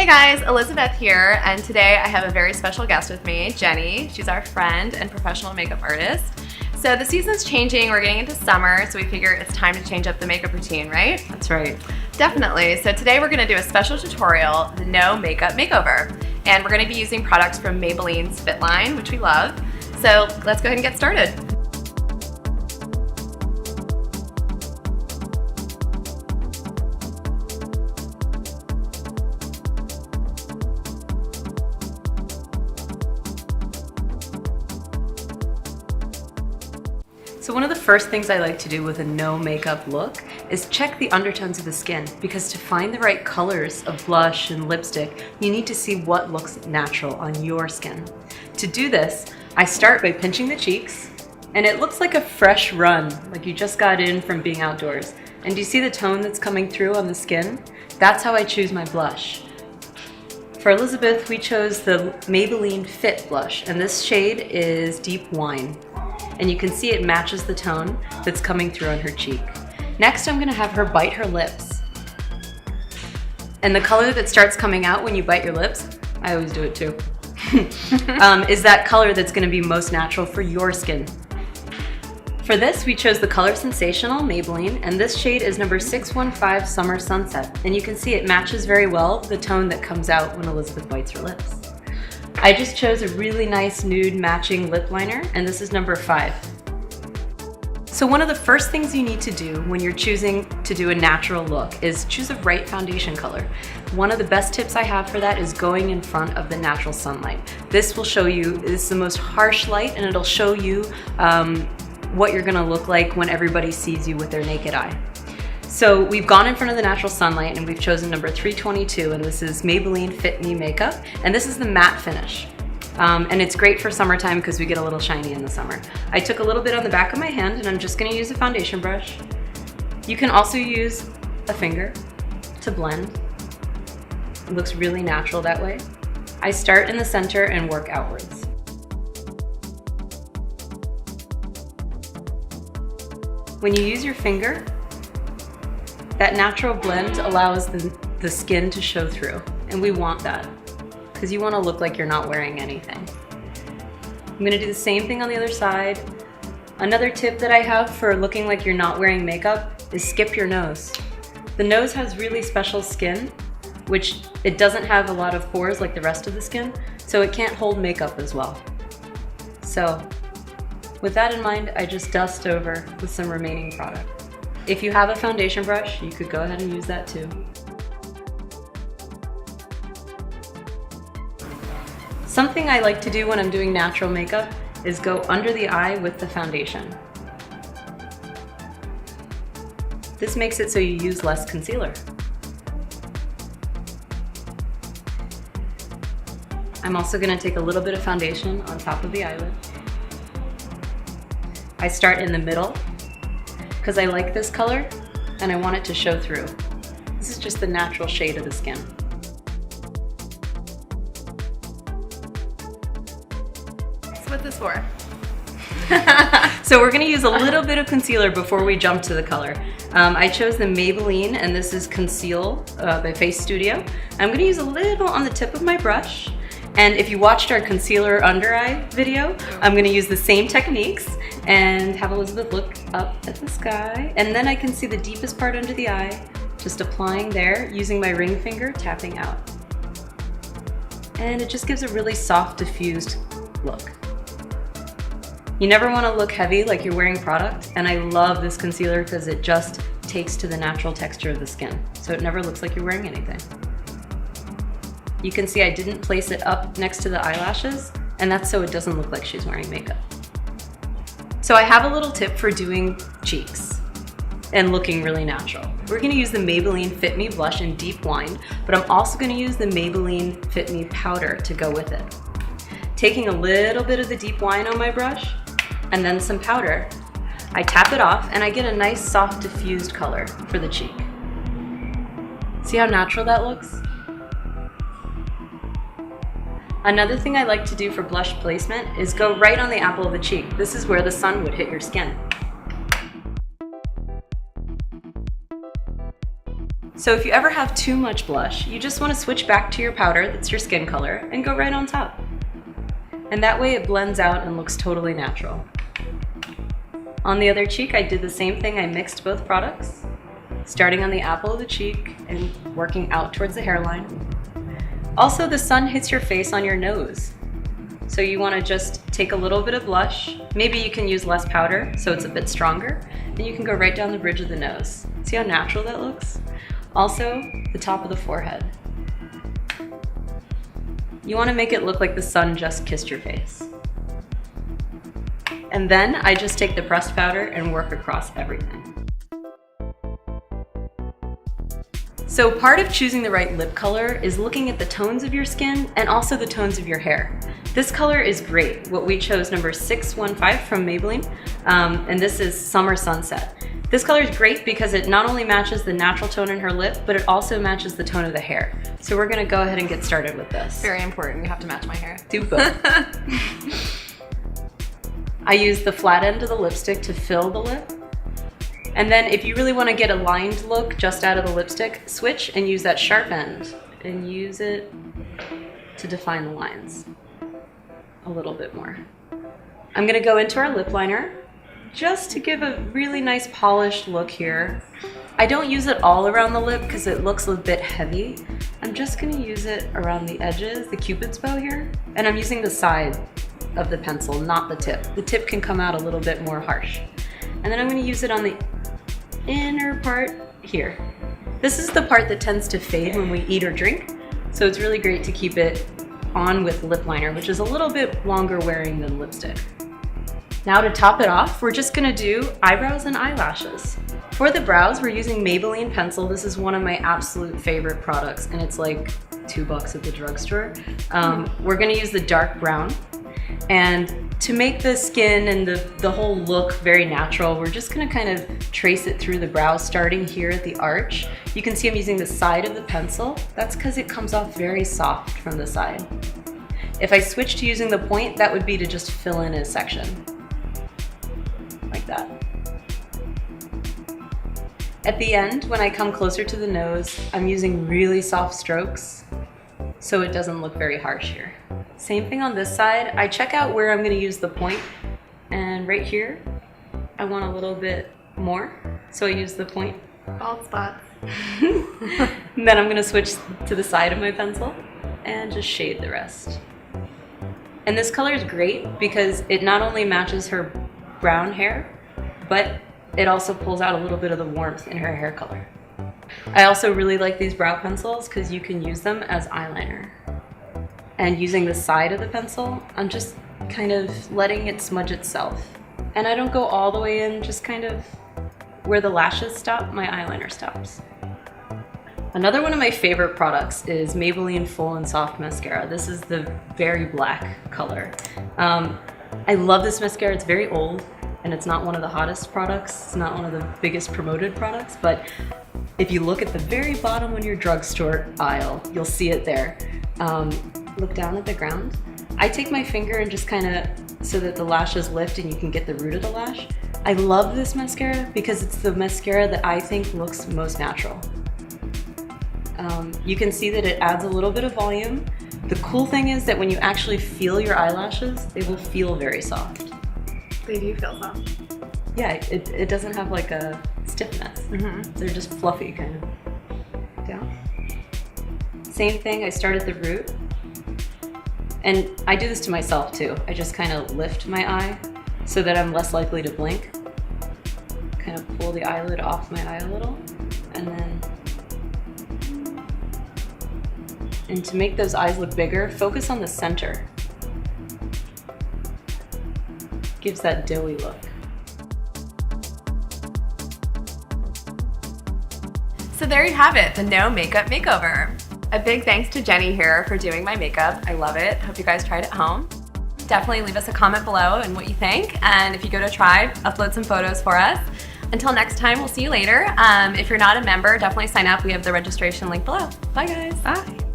Hey guys, Elizabeth here, and today I have a very special guest with me, Jenny. She's our friend and professional makeup artist. So the season's changing, we're getting into summer, so we figure it's time to change up the makeup routine, right? That's right. Definitely. So today we're gonna do a special tutorial, the No Makeup Makeover. And we're gonna be using products from Maybelline's Fit line, which we love. So let's go ahead and get started. So one of the first things I like to do with a no makeup look is check the undertones of the skin, because to find the right colors of blush and lipstick, you need to see what looks natural on your skin. To do this, I start by pinching the cheeks, and it looks like a fresh run, like you just got in from being outdoors. And do you see the tone that's coming through on the skin? That's how I choose my blush. For Elizabeth, we chose the Maybelline Fit blush, and this shade is Deep Wine. And you can see it matches the tone that's coming through on her cheek. Next, I'm gonna have her bite her lips. And the color that starts coming out when you bite your lips, I always do it too, is that color that's gonna be most natural for your skin. For this, we chose the Color Sensational Maybelline, and this shade is number 615 Summer Sunset. And you can see it matches very well the tone that comes out when Elizabeth bites her lips. I just chose a really nice nude matching lip liner, and this is number 5. So one of the first things you need to do when you're choosing to do a natural look is choose the right foundation color. One of the best tips I have for that is going in front of the natural sunlight. This will show you, this is the most harsh light, and it'll show you what you're gonna look like when everybody sees you with their naked eye. So we've gone in front of the natural sunlight and we've chosen number 322, and this is Maybelline Fit Me Makeup, and this is the matte finish. And it's great for summertime because we get a little shiny in the summer. I took a little bit on the back of my hand and I'm just gonna use a foundation brush. You can also use a finger to blend. It looks really natural that way. I start in the center and work outwards. When you use your finger, that natural blend allows the skin to show through, and we want that because you want to look like you're not wearing anything. I'm going to do the same thing on the other side. Another tip that I have for looking like you're not wearing makeup is skip your nose. The nose has really special skin, which it doesn't have a lot of pores like the rest of the skin, so it can't hold makeup as well. So with that in mind, I just dust over with some remaining product. If you have a foundation brush, you could go ahead and use that too. Something I like to do when I'm doing natural makeup is go under the eye with the foundation. This makes it so you use less concealer. I'm also going to take a little bit of foundation on top of the eyelid. I start in the middle, because I like this color and I want it to show through. This is just the natural shade of the skin. So what's this for? So we're gonna use a little bit of concealer before we jump to the color. I chose the Maybelline, and this is Conceal by Face Studio. I'm gonna use a little on the tip of my brush. And if you watched our concealer under eye video, I'm gonna use the same techniques and have Elizabeth look up at the sky. And then I can see the deepest part under the eye, just applying there, using my ring finger, tapping out. And it just gives a really soft, diffused look. You never wanna look heavy like you're wearing product, and I love this concealer because it just takes to the natural texture of the skin. So it never looks like you're wearing anything. You can see I didn't place it up next to the eyelashes, and that's so it doesn't look like she's wearing makeup. So I have a little tip for doing cheeks and looking really natural. We're gonna use the Maybelline Fit Me blush in Deep Wine, but I'm also gonna use the Maybelline Fit Me powder to go with it. Taking a little bit of the Deep Wine on my brush and then some powder, I tap it off and I get a nice soft diffused color for the cheek. See how natural that looks? Another thing I like to do for blush placement is go right on the apple of the cheek. This is where the sun would hit your skin. So if you ever have too much blush, you just want to switch back to your powder that's your skin color and go right on top. And that way it blends out and looks totally natural. On the other cheek, I did the same thing. I mixed both products, starting on the apple of the cheek and working out towards the hairline. Also, the sun hits your face on your nose. So you want to just take a little bit of blush. Maybe you can use less powder so it's a bit stronger. And you can go right down the bridge of the nose. See how natural that looks? Also, the top of the forehead. You want to make it look like the sun just kissed your face. And then I just take the pressed powder and work across everything. So part of choosing the right lip color is looking at the tones of your skin and also the tones of your hair. This color is great. What we chose, number 615 from Maybelline, and this is Summer Sunset. This color is great because it not only matches the natural tone in her lip, but it also matches the tone of the hair. So we're gonna go ahead and get started with this. Very important, you have to match my hair. Do both. I use the flat end of the lipstick to fill the lip. And then if you really want to get a lined look just out of the lipstick, switch and use that sharp end and use it to define the lines a little bit more. I'm going to go into our lip liner just to give a really nice polished look here. I don't use it all around the lip because it looks a bit heavy. I'm just going to use it around the edges, the Cupid's bow here, and I'm using the side of the pencil, not the tip. The tip can come out a little bit more harsh. And then I'm going to use it on the inner part here. This is the part that tends to fade when we eat or drink, so it's really great to keep it on with lip liner, which is a little bit longer wearing than lipstick. Now to top it off, we're just going to do eyebrows and eyelashes. For the brows, we're using Maybelline Pencil. This is one of my absolute favorite products, and it's like $2 at the drugstore. We're going to use the dark brown. And to make the skin and the whole look very natural, we're just gonna kind of trace it through the brows, starting here at the arch. You can see I'm using the side of the pencil. That's because it comes off very soft from the side. If I switch to using the point, that would be to just fill in a section, like that. At the end, when I come closer to the nose, I'm using really soft strokes so it doesn't look very harsh here. Same thing on this side. I check out where I'm going to use the point, and right here I want a little bit more, so I use the point. Bald spots. And then I'm going to switch to the side of my pencil and just shade the rest. And this color is great because it not only matches her brown hair, but it also pulls out a little bit of the warmth in her hair color. I also really like these brow pencils because you can use them as eyeliner. And using the side of the pencil, I'm just kind of letting it smudge itself. And I don't go all the way in, just kind of where the lashes stop, my eyeliner stops. Another one of my favorite products is Maybelline Full and Soft Mascara. This is the very black color. I love this mascara. It's very old and it's not one of the hottest products. It's not one of the biggest promoted products, but if you look at the very bottom on your drugstore aisle, you'll see it there. Look down at the ground. I take my finger and just kind of, so that the lashes lift and you can get the root of the lash. I love this mascara because it's the mascara that I think looks most natural. You can see that it adds a little bit of volume. The cool thing is that when you actually feel your eyelashes, they will feel very soft. They do feel soft. Yeah, it doesn't have like a stiffness. They're just fluffy kind of. Down. Same thing, I start at the root. And I do this to myself too. I just kind of lift my eye so that I'm less likely to blink. Kind of pull the eyelid off my eye a little, and then, and to make those eyes look bigger, focus on the center. Gives that doughy look. So there you have it, the no makeup makeover. A big thanks to Jenny here for doing my makeup. I love it. Hope you guys tried it at home. Definitely leave us a comment below and what you think. And if you go to Tribe, upload some photos for us. Until next time, we'll see you later. If you're not a member, definitely sign up. We have the registration link below. Bye guys. Bye.